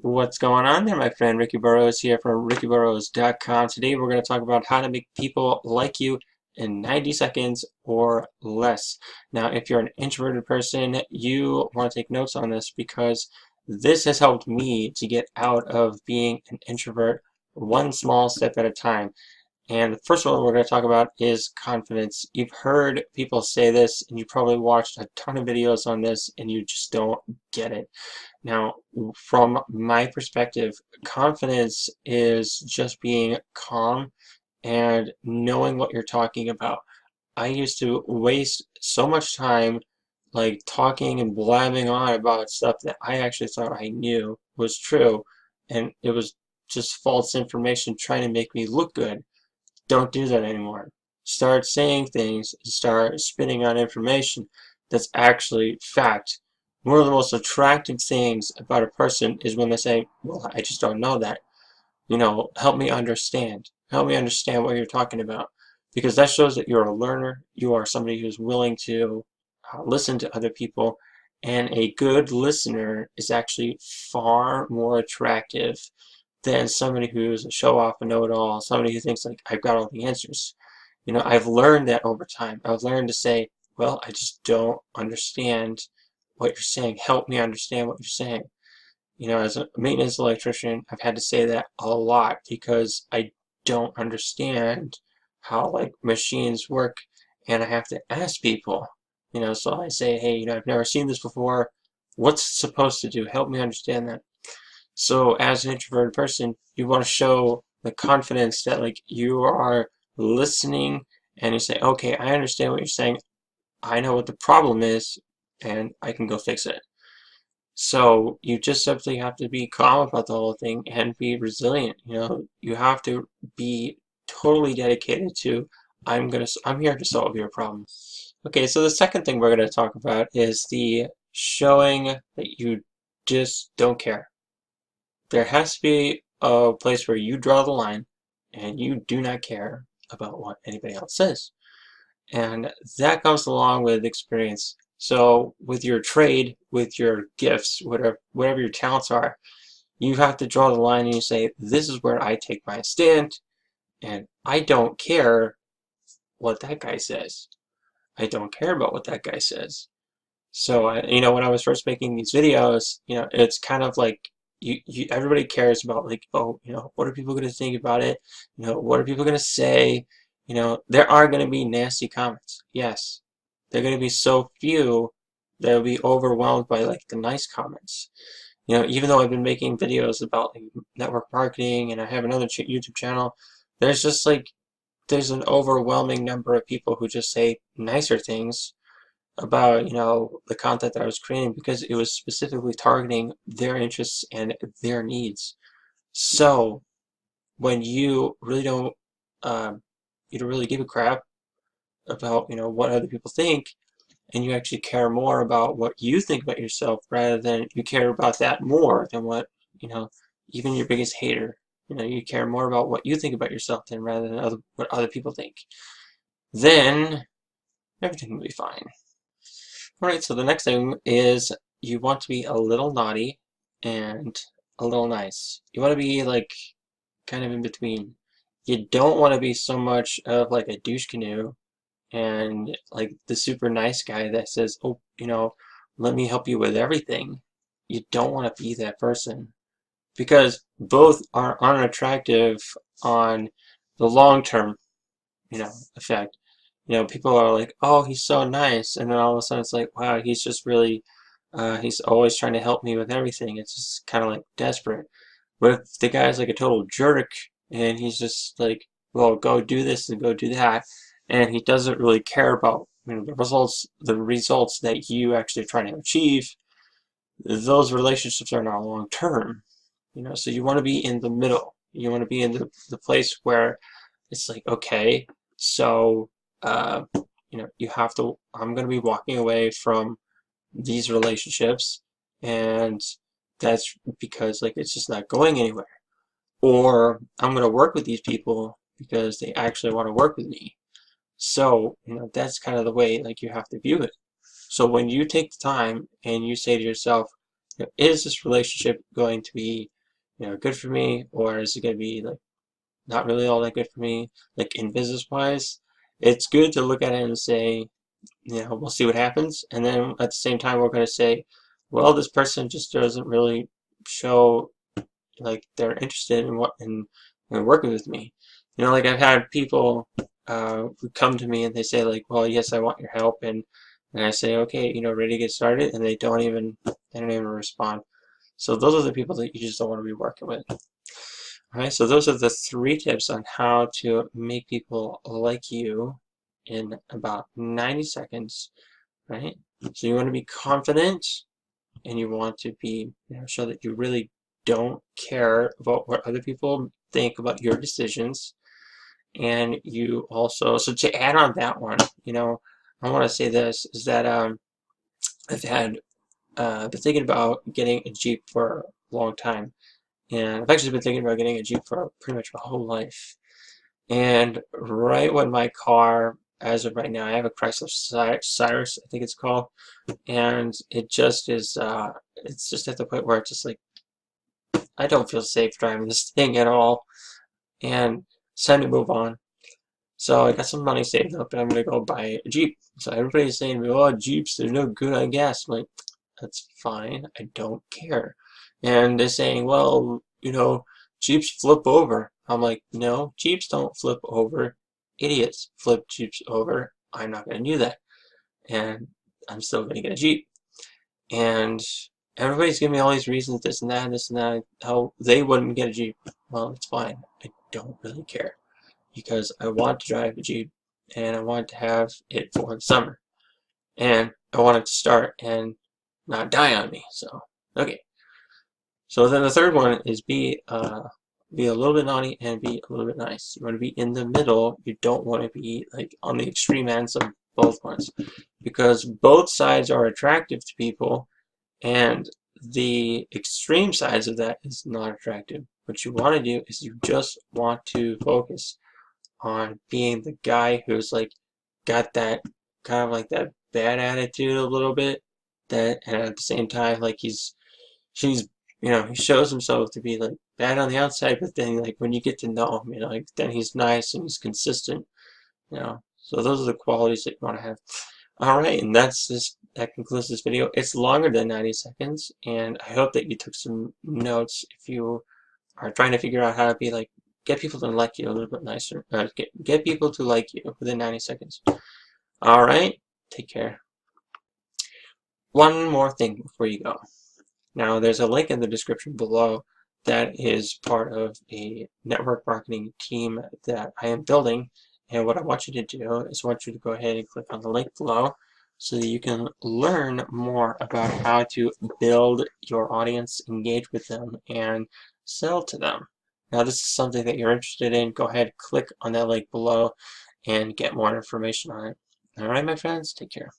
What's going on there, my friend? Ricky Burrows here from rickyburrows.com. Today we're going to talk about how to make people like you in 90 seconds or less. Now, if you're an introverted person, you want to take notes on this because this has helped me to get out of being an introvert one small step at a time. And the first one we're going to talk about is confidence. You've heard people say this, and you probably watched a ton of videos on this, and you just don't get it. Now, from my perspective, confidence is just being calm and knowing what you're talking about. I used to waste so much time like talking and blabbing on about stuff that I actually thought I knew was true, and it was just false information trying to make me look good. Don't do that anymore. Start saying things, start spitting out information that's actually fact. One of the most attractive things about a person is when they say, well, I just don't know that. Help me understand. Help me understand what you're talking about. Because that shows that you're a learner. You are somebody who's willing to listen to other people. And a good listener is actually far more attractive than somebody who's a show-off and know-it-all, somebody who thinks like, I've got all the answers. I've learned that over time. I've learned to say, well, I just don't understand what you're saying. Help me understand what you're saying. As a maintenance electrician, I've had to say that a lot because I don't understand how like machines work, and I have to ask people. So I say, hey, I've never seen this before. What's it supposed to do? Help me understand that. So as an introverted person, you want to show the confidence that like you are listening and you say, okay, I understand what you're saying. I know what the problem is and I can go fix it. So you just simply have to be calm about the whole thing and be resilient. You have to be totally dedicated to I'm here to solve your problem. Okay, so the second thing we're going to talk about is the showing that you just don't care. There has to be a place where you draw the line and you do not care about what anybody else says. And that comes along with experience. So with your trade, with your gifts, whatever your talents are, you have to draw the line and you say, this is where I take my stand, and I don't care what that guy says. I don't care about what that guy says. So, when I was first making these videos, it's kind of like everybody cares about like, oh, what are people going to think about it? What are people going to say? There are going to be nasty comments. Yes, they're going to be so few that will be overwhelmed by like the nice comments. Even though I've been making videos about like, network marketing and I have another YouTube channel, there's just like there's an overwhelming number of people who just say nicer things about the content that I was creating because it was specifically targeting their interests and their needs. So when you don't really give a crap about what other people think, and you actually care more about what you think about yourself rather than you care about that more than what even your biggest hater. You care more about what you think about yourself than rather than what other people think. Then everything will be fine. Alright, so the next thing is you want to be a little naughty and a little nice. You want to be like kind of in between. You don't want to be so much of like a douche canoe and like the super nice guy that says, oh, let me help you with everything. You don't want to be that person because both are unattractive on the long term, effect. People are like, oh, he's so nice, and then all of a sudden it's like, wow, he's just really, he's always trying to help me with everything. It's just kind of like desperate. But if the guy's like a total jerk, and he's just like, well, go do this and go do that, and he doesn't really care about the results that you actually are trying to achieve, those relationships are not long term. So you want to be in the middle. You want to be in the place where it's like, okay, so you have to, I'm going to be walking away from these relationships, and that's because like it's just not going anywhere. Or I'm going to work with these people because they actually want to work with me. So, that's kind of the way like you have to view it. So when you take the time and you say to yourself, is this relationship going to be, good for me, or is it going to be like not really all that good for me, like in business wise? It's good to look at it and say, we'll see what happens. And then at the same time, we're going to say, well, this person just doesn't really show like they're interested in in working with me. Like I've had people who come to me and they say like, well, yes, I want your help, and I say, okay, ready to get started, and they don't even respond. So those are the people that you just don't want to be working with. All right, so those are the 3 tips on how to make people like you in about 90 seconds, right? So you want to be confident, and you want to be, show that you really don't care about what other people think about your decisions. And you also, so to add on that one, I want to say this, is that I've been thinking about getting a Jeep for a long time. And I've actually been thinking about getting a Jeep for pretty much my whole life. And right when my car, as of right now, I have a Chrysler Cyrus, I think it's called, and it just is, it's just at the point where it's just like, I don't feel safe driving this thing at all, and it's time to move on. So I got some money saved up, and I'm gonna go buy a Jeep. So everybody's saying to me, "Oh, Jeeps, they're no good on gas." I'm like, that's fine. I don't care. And they're saying, "Well, Jeeps flip over." I'm like, no, Jeeps don't flip over. Idiots flip Jeeps over. I'm not gonna do that, and I'm still gonna get a Jeep. And everybody's giving me all these reasons, this and that, this and that, how they wouldn't get a Jeep. Well, it's fine. I don't really care, because I want to drive a Jeep, and I want to have it for the summer, and I want it to start and not die on me. So, okay. So then the third one is be a little bit naughty and be a little bit nice. You want to be in the middle. You don't want to be like on the extreme ends of both ones, because both sides are attractive to people, and the extreme sides of that is not attractive. What you want to do is you just want to focus on being the guy who's like got that kind of like that bad attitude a little bit, that, and at the same time like he's he shows himself to be like bad on the outside, but then like when you get to know him, like then he's nice and he's consistent, so those are the qualities that you want to have. All right, and that concludes this video. It's longer than 90 seconds, and I hope that you took some notes if you are trying to figure out how to be like, get people to like you a little bit nicer. Get people to like you within 90 seconds. All right, take care. One more thing before you go. Now, there's a link in the description below that is part of a network marketing team that I am building. And what I want you to do is I want you to go ahead and click on the link below so that you can learn more about how to build your audience, engage with them, and sell to them. Now, this is something that you're interested in. Go ahead, click on that link below and get more information on it. All right, my friends, take care.